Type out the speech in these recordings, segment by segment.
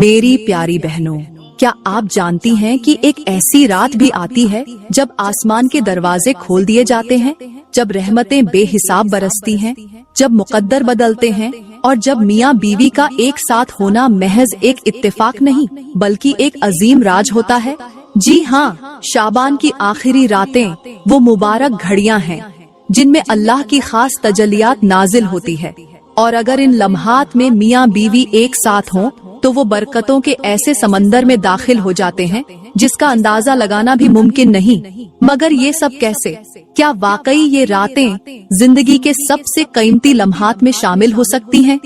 मेरी प्यारी बहनों, क्या आप जानती हैं कि एक ऐसी रात भी आती है जब आसमान के दरवाजे खोल दिए जाते हैं, जब रहमतें बेहिसाब बरसती हैं, जब मुकद्दर बदलते हैं और जब मियाँ बीवी का एक साथ होना महज एक इत्तेफाक नहीं बल्कि एक अजीम राज होता है। जी हाँ, शाबान की आखिरी रातें वो मुबारक घड़ियां हैं जिनमें अल्लाह की खास तजल्लियात नाजिल होती है, और अगर इन लम्हात में मियाँ बीवी एक साथ हों तो वो बरकतों के ऐसे समंदर में दाखिल हो जाते हैं जिसका अंदाजा लगाना भी मुमकिन नहीं। मगर ये सब कैसे? क्या वाकई ये रातें जिंदगी के सबसे कीमती लम्हात में शामिल हो सकती हैं?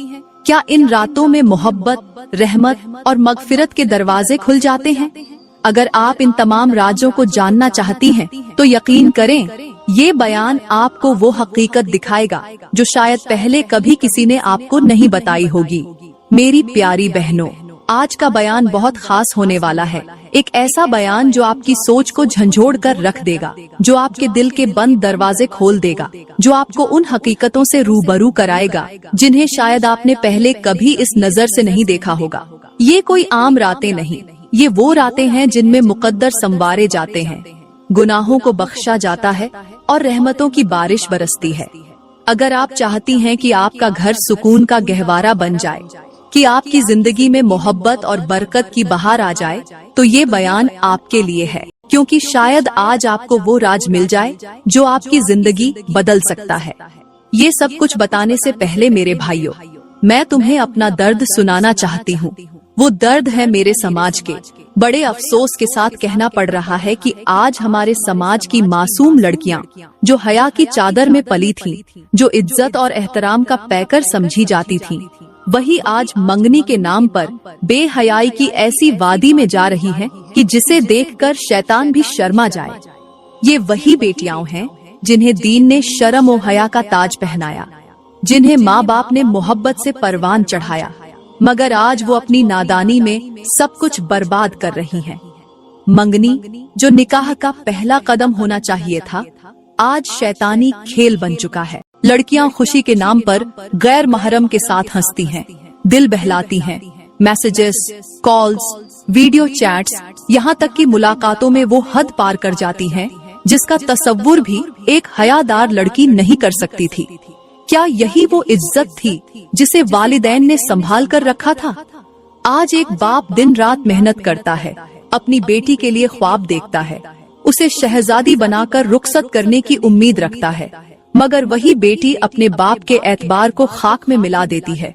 क्या इन रातों में मोहब्बत, रहमत और मगफिरत के दरवाजे खुल जाते हैं? अगर आप इन तमाम राजों को जानना चाहती हैं तो यकीन करें, ये बयान आपको वो हकीकत दिखाएगा जो शायद पहले कभी किसी ने आपको नहीं बताई होगी। मेरी प्यारी बहनों, आज का बयान बहुत खास होने वाला है। एक ऐसा बयान जो आपकी सोच को झंझोड़ कर रख देगा, जो आपके दिल के बंद दरवाजे खोल देगा, जो आपको उन हकीकतों से रूबरू कराएगा जिन्हें शायद आपने पहले कभी इस नजर से नहीं देखा होगा। ये कोई आम रातें नहीं, ये वो रातें हैं जिनमें मुकद्दर संवारे जाते हैं, गुनाहों को बख्शा जाता है और रहमतों की बारिश बरसती है। अगर आप चाहती हैं कि आपका घर सुकून का गहवारा बन जाए, कि आपकी जिंदगी में मोहब्बत और बरकत की बहार आ जाए, तो ये बयान आपके लिए है, क्योंकि शायद आज आपको वो राज मिल जाए जो आपकी जिंदगी बदल सकता है। ये सब कुछ बताने से पहले मेरे भाइयों, मैं तुम्हें अपना दर्द सुनाना चाहती हूँ। वो दर्द है मेरे समाज के। बड़े अफसोस के साथ कहना पड़ रहा है कि आज हमारे समाज की मासूम लड़कियां जो हया की चादर में पली थीं, जो इज्जत और एहतराम का पैकर समझी जाती थीं, वही आज मंगनी के नाम पर बेहयाई की ऐसी वादी में जा रही हैं कि जिसे देखकर शैतान भी शर्मा जाए। ये वही बेटियां हैं जिन्हें दीन ने शर्म और हया का ताज पहनाया, जिन्हें माँ बाप ने मोहब्बत से परवान चढ़ाया, मगर आज वो अपनी नादानी में सब कुछ बर्बाद कर रही हैं। मंगनी, जो निकाह का पहला कदम होना चाहिए था, आज शैतानी खेल बन चुका है। लड़कियां खुशी के नाम पर गैर महरम के साथ हंसती हैं, दिल बहलाती हैं, मैसेजेस, कॉल्स, वीडियो चैट्स, यहाँ तक कि मुलाकातों में वो हद पार कर जाती हैं जिसका तसव्वुर भी एक हयादार लड़की नहीं कर सकती थी। क्या यही वो इज्जत थी जिसे वालिदैन ने संभाल कर रखा था? आज एक बाप दिन रात मेहनत करता है, अपनी बेटी के लिए ख्वाब देखता है, उसे शहजादी बनाकर रुखसत करने की उम्मीद रखता है, मगर वही बेटी अपने बाप के एतबार को खाक में मिला देती है।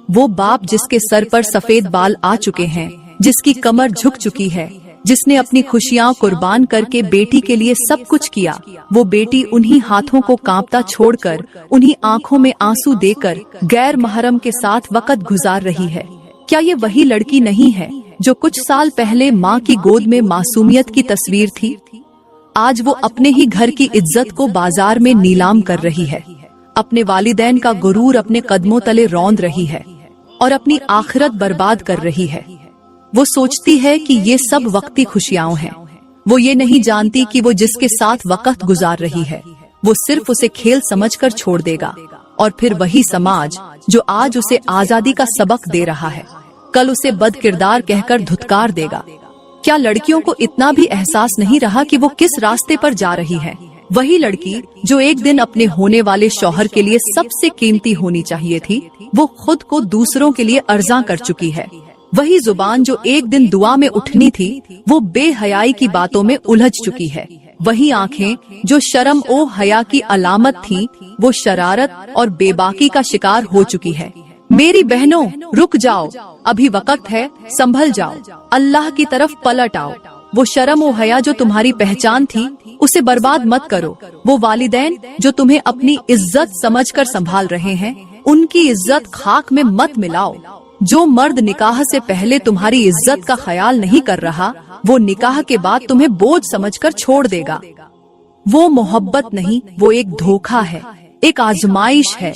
वो बाप जिसके सर पर सफेद बाल आ चुके हैं, जिसकी कमर झुक चुकी है, जिसने अपनी खुशियां कुर्बान करके बेटी के लिए सब कुछ किया, वो बेटी उन्हीं हाथों को कांपता छोड़कर, उन्हीं आंखों में आंसू देकर गैर महरम के साथ वक्त गुजार रही है। क्या ये वही लड़की नहीं है जो कुछ साल पहले माँ की गोद में मासूमियत की तस्वीर थी? आज वो अपने ही घर की इज्जत को बाजार में नीलाम कर रही है, अपने वालिदैन का गुरूर अपने कदमों तले रौंद रही है और अपनी आखिरत बर्बाद कर रही है। वो सोचती है कि ये सब वक्ती खुशियां हैं। वो ये नहीं जानती कि वो जिसके साथ वक्त गुजार रही है, वो सिर्फ उसे खेल समझकर छोड़ देगा, और फिर वही समाज जो आज उसे आजादी का सबक दे रहा है, कल उसे बदकिरदार कहकर धुतकार देगा। क्या लड़कियों को इतना भी एहसास नहीं रहा कि वो किस रास्ते पर जा रही है? वही लड़की जो एक दिन अपने होने वाले शौहर के लिए सबसे कीमती होनी चाहिए थी, वो खुद को दूसरों के लिए अर्जा कर चुकी है। वही जुबान जो एक दिन दुआ में उठनी थी, वो बेहयाई की बातों में उलझ चुकी है। वही आंखें जो शर्म ओ हया की अलामत थी, वो शरारत और बेबाकी का शिकार हो चुकी है। मेरी बहनों, रुक जाओ, अभी वक्त है, संभल जाओ, अल्लाह की तरफ पलट आओ। वो शर्म ओ हया जो तुम्हारी पहचान थी, उसे बर्बाद मत करो। वो वालिदैन जो तुम्हें अपनी इज्जत समझकर संभाल रहे हैं, उनकी इज्जत खाक में मत मिलाओ। जो मर्द निकाह से पहले तुम्हारी इज्जत का ख्याल नहीं कर रहा, वो निकाह के बाद तुम्हें बोझ समझकर छोड़ देगा। वो मोहब्बत नहीं, वो एक धोखा है, एक आजमाइश है।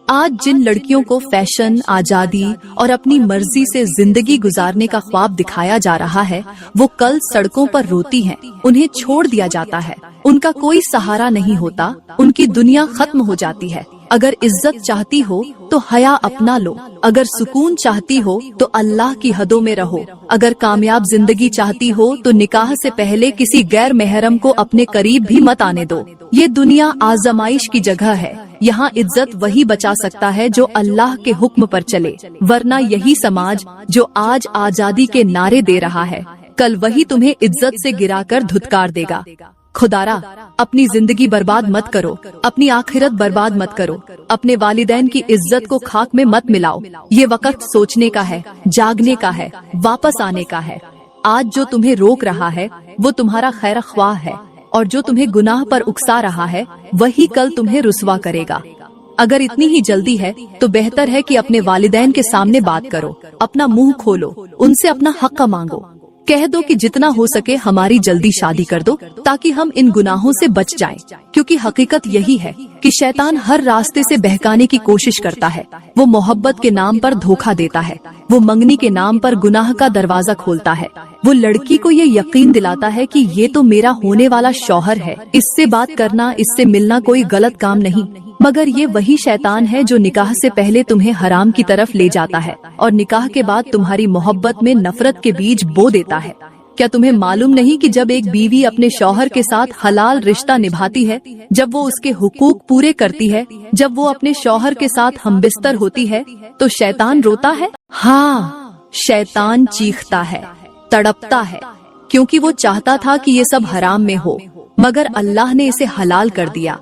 आज जिन लड़कियों को फैशन, आजादी और अपनी मर्जी से जिंदगी गुजारने का ख्वाब दिखाया जा रहा है, वो कल सड़कों पर रोती हैं, उन्हें छोड़ दिया जाता है, उनका कोई सहारा नहीं होता, उनकी दुनिया खत्म हो जाती है। अगर इज्जत चाहती हो तो हया अपना लो, अगर सुकून चाहती हो तो अल्लाह की हदों में रहो, अगर कामयाब जिंदगी चाहती हो तो निकाह से पहले किसी गैर महरम को अपने करीब भी मत आने दो। ये दुनिया आजमाइश की जगह है, यहाँ इज्जत वही बचा सकता है जो अल्लाह के हुक्म पर चले, वरना यही समाज जो आज आजादी के नारे दे रहा है, कल वही तुम्हें इज्जत से गिराकर धुतकार देगा। खुदारा, अपनी जिंदगी बर्बाद मत करो, अपनी आखिरत बर्बाद मत करो, अपने वालिदैन की इज्जत को खाक में मत मिलाओ। ये वक्त सोचने का है, जागने का है, वापस आने का है। आज जो तुम्हें रोक रहा है वो तुम्हारा खैर ख्वाह है, और जो तुम्हें गुनाह पर उकसा रहा है वही कल तुम्हें रुसवा करेगा। अगर इतनी ही जल्दी है तो बेहतर है कि अपने वालिदैन के सामने बात करो, अपना मुंह खोलो, उनसे अपना हक मांगो, कह दो कि जितना हो सके हमारी जल्दी शादी कर दो ताकि हम इन गुनाहों से बच जाएं। क्योंकि हकीकत यही है कि शैतान हर रास्ते से बहकाने की कोशिश करता है। वो मोहब्बत के नाम पर धोखा देता है, वो मंगनी के नाम पर गुनाह का दरवाजा खोलता है, वो लड़की को ये यकीन दिलाता है कि ये तो मेरा होने वाला शौहर है, इससे बात करना, इससे मिलना कोई गलत काम नहीं। मगर ये वही शैतान है जो निकाह से पहले तुम्हें हराम की तरफ ले जाता है और निकाह के बाद तुम्हारी मोहब्बत में नफरत के बीज बो देता है। क्या तुम्हें मालूम नहीं कि जब एक बीवी अपने शौहर के साथ हलाल रिश्ता निभाती है, जब वो उसके हुकूक पूरे करती है, जब वो अपने शौहर के साथ हमबिस्तर होती है, तो शैतान रोता है? हाँ, शैतान चीखता है, तड़पता है, क्योंकि वो चाहता था कि ये सब हराम में हो, मगर अल्लाह ने इसे हलाल कर दिया।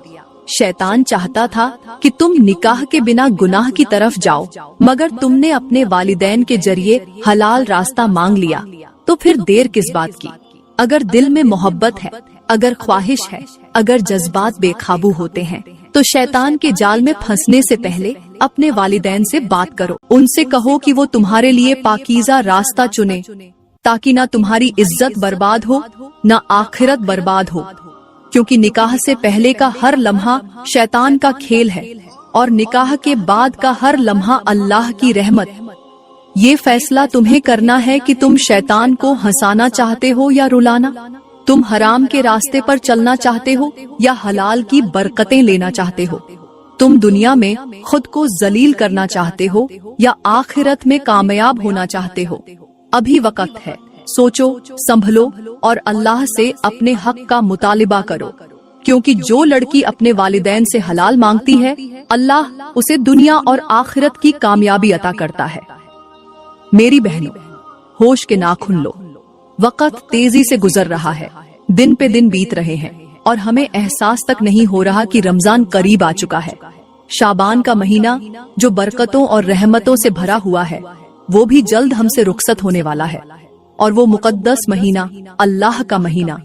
शैतान चाहता था कि तुम निकाह के बिना गुनाह की तरफ जाओ, मगर तुमने अपने वालिदैन के जरिए हलाल रास्ता मांग लिया, तो फिर देर किस बात की? अगर दिल में मोहब्बत है, अगर ख्वाहिश है, अगर जज्बात बेकाबू होते हैं, तो शैतान के जाल में फंसने से पहले अपने वालिदैन से बात करो। उनसे कहो कि वो तुम्हारे लिए पाकीज़ा रास्ता चुने, ताकि ना तुम्हारी इज्जत बर्बाद हो, ना आखिरत बर्बाद हो। क्योंकि निकाह से पहले का हर लम्हा शैतान का खेल है और निकाह के बाद का हर लम्हा अल्लाह की रहमत। ये फैसला तुम्हें करना है कि तुम शैतान को हंसाना चाहते हो या रुलाना, तुम हराम के रास्ते पर चलना चाहते हो या हलाल की बरकतें लेना चाहते हो, तुम दुनिया में खुद को जलील करना चाहते हो या आखिरत में कामयाब होना चाहते हो। अभी वक्त है, सोचो, संभलो और अल्लाह से अपने हक का मुतालिबा करो, क्योंकि जो लड़की अपने वालिदैन से हलाल मांगती है, अल्लाह उसे दुनिया और आखिरत की कामयाबी अता करता है। मेरी बहनों, होश के नाखून लो, वक्त तेजी से गुजर रहा है, दिन पे दिन बीत रहे हैं और हमें एहसास तक नहीं हो रहा कि रमजान करीब आ चुका है। शाबान का महीना जो बरकतों और रहमतों से भरा हुआ है, वो भी जल्द हमसे रुखसत होने वाला है। और वो मुकद्दस महीना, अल्लाह का महीना,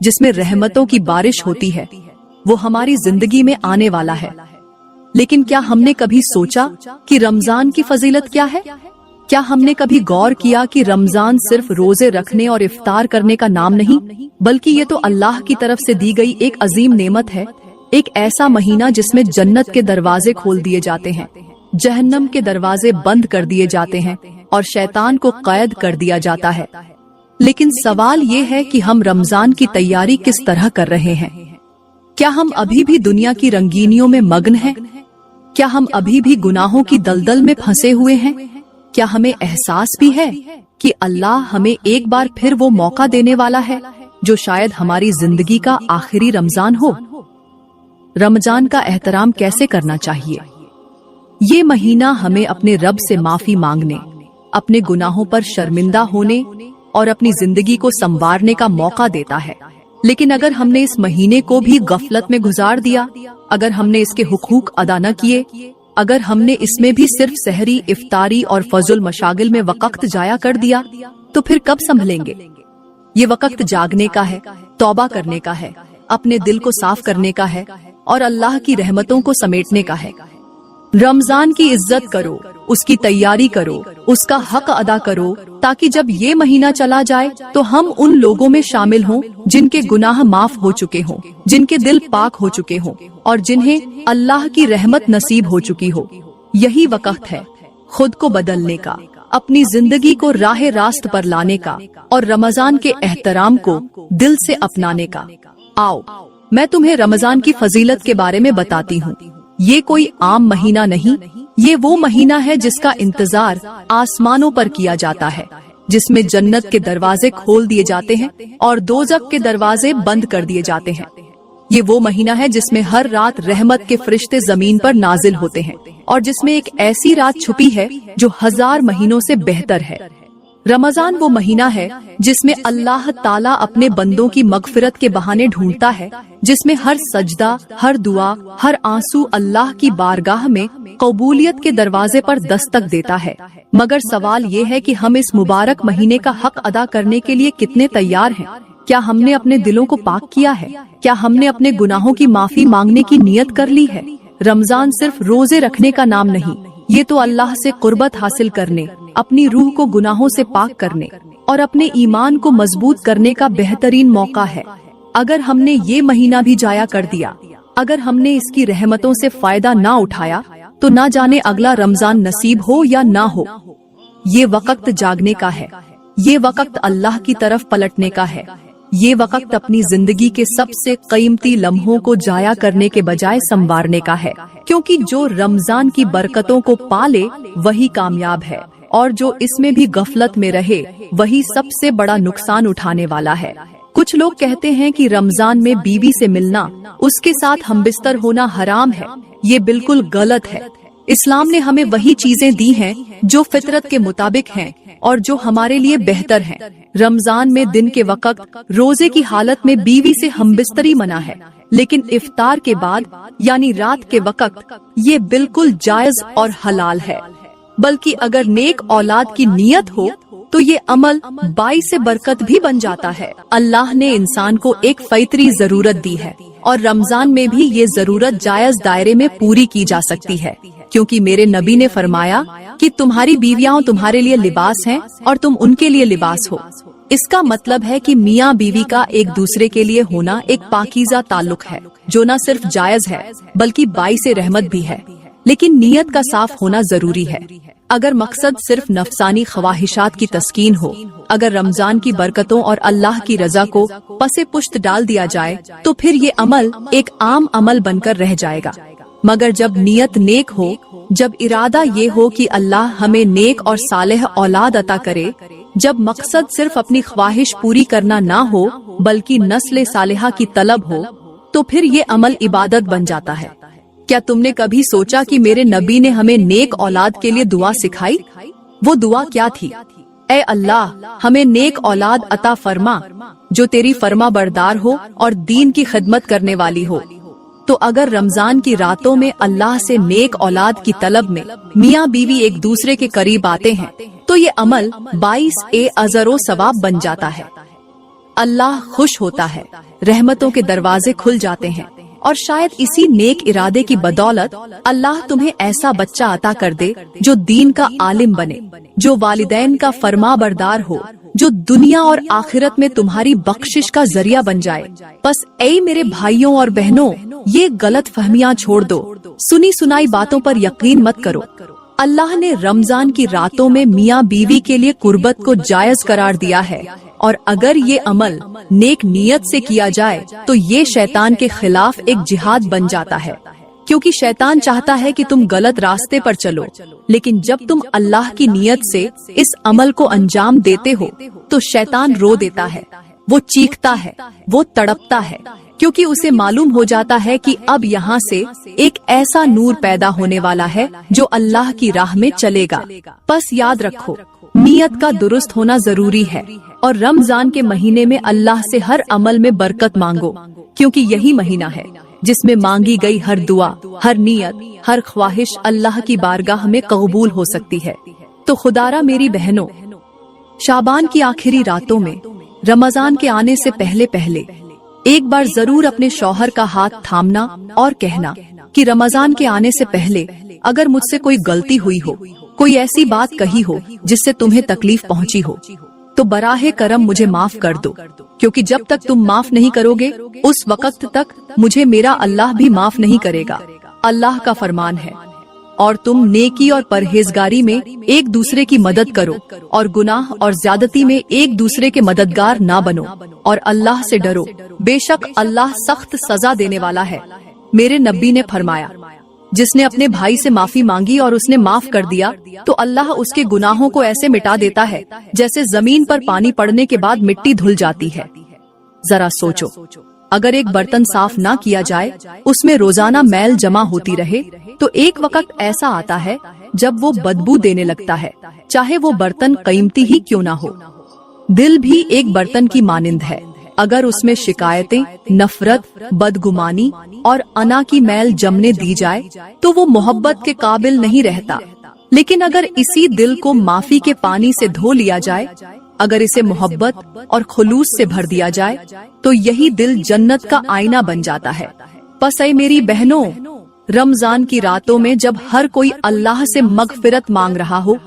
जिसमें रहमतों की बारिश होती है, वो हमारी जिंदगी में आने वाला है। लेकिन क्या हमने कभी सोचा कि रमजान की फजीलत क्या है? क्या हमने कभी गौर किया कि रमजान सिर्फ रोजे रखने और इफ्तार करने का नाम नहीं, बल्कि ये तो अल्लाह की तरफ से दी गई एक अजीम नेमत है, एक ऐसा महीना जिसमें जन्नत के दरवाजे खोल दिए जाते हैं, जहन्नम के दरवाजे बंद कर दिए जाते हैं और शैतान को कैद कर दिया जाता है। लेकिन सवाल ये है कि हम रमजान की तैयारी किस तरह कर रहे हैं? क्या हम अभी भी दुनिया की रंगीनियों में मग्न हैं? क्या हम अभी भी गुनाहों की दलदल में फंसे हुए हैं? क्या हमें एहसास भी है कि अल्लाह हमें एक बार फिर वो मौका देने वाला है जो शायद हमारी जिंदगी का आखिरी रमजान हो? रमजान का एहतराम कैसे करना चाहिए? ये महीना हमें अपने रब से माफी मांगने, अपने गुनाहों पर शर्मिंदा होने और अपनी जिंदगी को संवारने का मौका देता है। लेकिन अगर हमने इस महीने को भी गफलत में गुजार दिया, अगर हमने इसके हुकूक अदा न किए, अगर हमने इसमें भी सिर्फ सहरी, इफ्तारी और फजुल मशागिल में वक्त जाया कर दिया, तो फिर कब संभलेंगे? ये वक्त जागने का है, तौबा करने का है, अपने दिल को साफ करने का है और अल्लाह की रहमतों को समेटने का है। रमजान की इज्जत करो, उसकी तैयारी करो, उसका हक अदा करो, ताकि जब ये महीना चला जाए तो हम उन लोगों में शामिल हों जिनके गुनाह माफ हो चुके हों, जिनके दिल पाक हो चुके हों और जिन्हें अल्लाह की रहमत नसीब हो चुकी हो। यही वक्त है खुद को बदलने का, अपनी जिंदगी को राह रास्त पर लाने का और रमजान के एहतराम को दिल से अपनाने का। आओ, मैं तुम्हें रमजान की फजीलत के बारे में बताती हूँ। ये कोई आम महीना नहीं, ये वो महीना है जिसका इंतजार आसमानों पर किया जाता है, जिसमें जन्नत के दरवाजे खोल दिए जाते हैं और दोज़ख के दरवाजे बंद कर दिए जाते हैं। ये वो महीना है जिसमें हर रात रहमत के फरिश्ते जमीन पर नाजिल होते हैं और जिसमें एक ऐसी रात छुपी है जो 1000 महीनों से बेहतर है। रमजान वो महीना है जिसमें अल्लाह ताला अपने बंदों की मगफिरत के बहाने ढूंढता है, जिसमें हर सजदा, हर दुआ, हर आंसू अल्लाह की बारगाह में कबूलियत के दरवाजे पर दस्तक देता है। मगर सवाल ये है कि हम इस मुबारक महीने का हक अदा करने के लिए कितने तैयार हैं? क्या हमने अपने दिलों को पाक किया है? क्या हमने अपने गुनाहों की माफी मांगने की नियत कर ली है? रमजान सिर्फ रोजे रखने का नाम नहीं, ये तो अल्लाह से कुर्बत हासिल करने, अपनी रूह को गुनाहों से पाक करने और अपने ईमान को मजबूत करने का बेहतरीन मौका है। अगर हमने ये महीना भी जाया कर दिया, अगर हमने इसकी रहमतों से फायदा ना उठाया, तो ना जाने अगला रमजान नसीब हो या ना हो। ये वक्त जागने का है, ये वक्त अल्लाह की तरफ पलटने का है, ये वक्त अपनी जिंदगी के सबसे कीमती लम्हों को जाया करने के बजाय संवारने का है, क्योंकि जो रमजान की बरकतों को पाले वही कामयाब है और जो इसमें भी गफलत में रहे वही सबसे बड़ा नुकसान उठाने वाला है। कुछ लोग कहते हैं कि रमजान में बीवी से मिलना, उसके साथ हमबिस्तर होना हराम है। ये बिल्कुल गलत है। इस्लाम ने हमें वही चीजें दी हैं जो फितरत के मुताबिक हैं और जो हमारे लिए बेहतर हैं। रमजान में दिन के वक्त रोजे की हालत में बीवी से हमबिस्तरी मना है, लेकिन इफ्तार के बाद यानी रात के वक्त ये बिल्कुल जायज और हलाल है। बल्कि अगर नेक औलाद की नियत हो तो ये अमल बाइस से बरकत भी बन जाता है। अल्लाह ने इंसान को एक फितरी जरूरत दी है और रमजान में भी ये जरूरत जायज दायरे में पूरी की जा सकती है, क्योंकि मेरे नबी ने फरमाया कि तुम्हारी बीवियां तुम्हारे लिए लिबास हैं और तुम उनके लिए लिबास हो। इसका मतलब है कि मियाँ बीवी का एक दूसरे के लिए होना एक पाकीज़ा ताल्लुक है, जो न सिर्फ जायज है बल्कि बाइसे रहमत भी है। लेकिन नीयत का साफ होना जरूरी है। अगर मकसद सिर्फ नफसानी ख्वाहिशात की तस्कीन हो, अगर रमजान की बरकतों और अल्लाह की रजा को पसे पुश्त डाल दिया जाए, तो फिर ये अमल एक आम अमल बनकर रह जाएगा। मगर जब नीयत नेक हो, जब इरादा ये हो कि अल्लाह हमें नेक और सालेह औलाद अता करे, जब मकसद सिर्फ अपनी ख्वाहिश पूरी करना ना हो बल्कि नस्ल सालेहा की तलब हो, तो फिर ये अमल इबादत बन जाता है। क्या तुमने कभी सोचा कि मेरे नबी ने हमें नेक औलाद के लिए दुआ सिखाई? वो दुआ क्या थी? ऐ अल्लाह, हमें नेक औलाद अता फरमा जो तेरी फरमा बरदार हो और दीन की खिदमत करने वाली हो। तो अगर रमजान की रातों में अल्लाह से नेक औलाद की तलब में मियाँ बीवी एक दूसरे के करीब आते हैं, तो ये अमल 22 अजरो सवाब बन जाता है। अल्लाह खुश होता है, रहमतों के दरवाजे खुल जाते हैं और शायद इसी नेक इरादे की बदौलत अल्लाह तुम्हें ऐसा बच्चा अता कर दे जो दीन का आलिम बने, जो वालिदैन का फरमा बरदार हो, जो दुनिया और आखिरत में तुम्हारी बख्शिश का जरिया बन जाए। बस ऐ मेरे भाइयों और बहनों, ये गलत फहमियाँ छोड़ दो, सुनी सुनाई बातों पर यकीन मत करो। अल्लाह ने रमजान की रातों में मियाँ बीवी के लिए कुर्बत को जायज करार दिया है, और अगर ये अमल नेक नियत से किया जाए तो ये शैतान के खिलाफ एक जिहाद बन जाता है, क्योंकि शैतान चाहता है कि तुम गलत रास्ते पर चलो। लेकिन जब तुम अल्लाह की नियत से इस अमल को अंजाम देते हो तो शैतान रो देता है, वो चीखता है, वो तड़पता है, क्योंकि उसे मालूम हो जाता है कि अब यहाँ से एक ऐसा नूर पैदा होने वाला है जो अल्लाह की राह में चलेगा। बस याद रखो, नियत का दुरुस्त होना जरूरी है और रमजान के महीने में अल्लाह से हर अमल में बरकत मांगो, क्योंकि यही महीना है जिसमें मांगी गई हर दुआ, हर नियत, हर ख्वाहिश अल्लाह की बारगाह में कबूल हो सकती है। तो खुदारा मेरी बहनों, शाबान की आखिरी रातों में रमजान के आने से पहले पहले एक बार जरूर अपने शौहर का हाथ थामना और कहना कि रमजान के आने से पहले अगर मुझसे कोई गलती हुई हो, कोई ऐसी बात कही हो जिससे तुम्हें तकलीफ पहुंची हो, तो बराहे करम मुझे माफ कर दो, क्योंकि जब तक तुम माफ नहीं करोगे उस वक्त तक मुझे मेरा अल्लाह भी माफ नहीं करेगा। अल्लाह का फरमान है, और तुम नेकी और परहेजगारी में एक दूसरे की मदद करो और गुनाह और ज्यादती में एक दूसरे के मददगार ना बनो, और अल्लाह से डरो, बेशक अल्लाह सख्त सजा देने वाला है। मेरे नबी ने फरमाया, जिसने अपने भाई से माफी मांगी और उसने माफ कर दिया तो अल्लाह उसके गुनाहों को ऐसे मिटा देता है जैसे जमीन पर पानी पड़ने के बाद मिट्टी धुल जाती है। जरा सोचो, अगर एक बर्तन साफ ना किया जाए, उसमें रोजाना मैल जमा होती रहे, तो एक वक्त ऐसा आता है जब वो बदबू देने लगता है, चाहे वो बर्तन कीमती ही क्यों ना हो। दिल भी एक बर्तन की मानिंद है। अगर उसमें शिकायतें, नफरत, बदगुमानी और अना की मैल जमने दी जाए तो वो मोहब्बत के काबिल नहीं रहता। लेकिन अगर इसी दिल को माफी के पानी से धो लिया जाए, अगर इसे मोहब्बत और खुलूस से भर दिया जाए, तो यही दिल जन्नत का आईना बन जाता है। बस ऐ मेरी बहनों, रमजान की रातों में जब हर कोई अल्लाह से मगफिरत मांग रहा हो,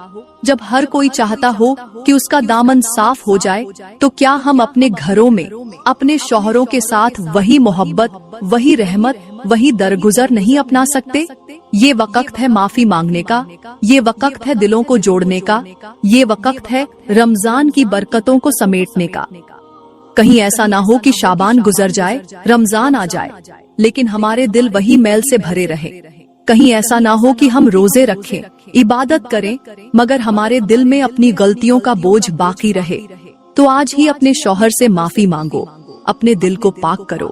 जब हर कोई चाहता हो कि उसका दामन साफ हो जाए, तो क्या हम अपने घरों में अपने शौहरों के साथ वही मोहब्बत, वही रहमत, वही दरगुजर नहीं अपना सकते? ये वक्त है माफी मांगने का, ये वक्त है दिलों को जोड़ने का, ये वक्त है रमजान की बरकतों को समेटने का। कहीं ऐसा ना हो कि शाबान गुजर जाए, रमजान आ जाए, लेकिन हमारे दिल वही मैल से भरे रहे। कहीं ऐसा ना हो कि हम रोजे रखें, इबादत करें, मगर हमारे दिल में अपनी गलतियों का बोझ बाकी रहे। तो आज ही अपने शौहर से माफी मांगो, अपने दिल को पाक करो,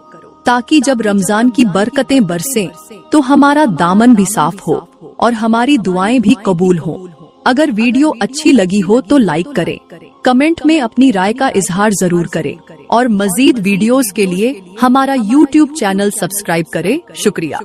ताकि जब रमजान की बरकतें बरसें तो हमारा दामन भी साफ हो और हमारी दुआएं भी कबूल हो। अगर वीडियो अच्छी लगी हो तो लाइक करें, कमेंट में अपनी राय का इजहार जरूर करें और मजीद वीडियोस के लिए हमारा YouTube चैनल सब्सक्राइब करें। शुक्रिया।